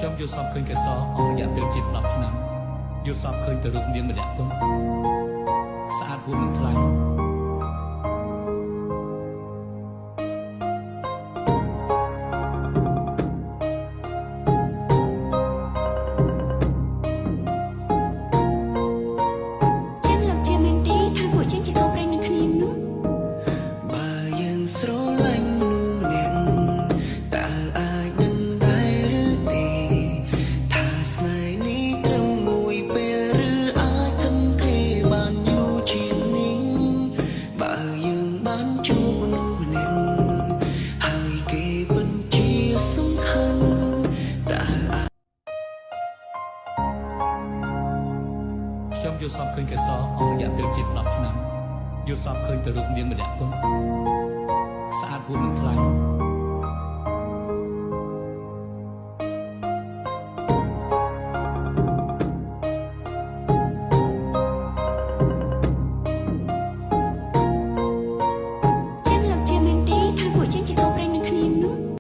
ខ្ញុំយល់សពឃើញកេសរអស់រយៈពេលជា10ឆ្នាំយល់សពឃើញទៅរូបនាងម្នាក់ទោះស្អាតហួសនឹងថ្លៃខ្ញុំយល់សពឃើញកេសរអស់រយៈពេលជា10ឆ្នាំយល់សពឃើញទៅរូបនាងម្នាក់ទោះស្អាតហួសនឹងថ្លៃ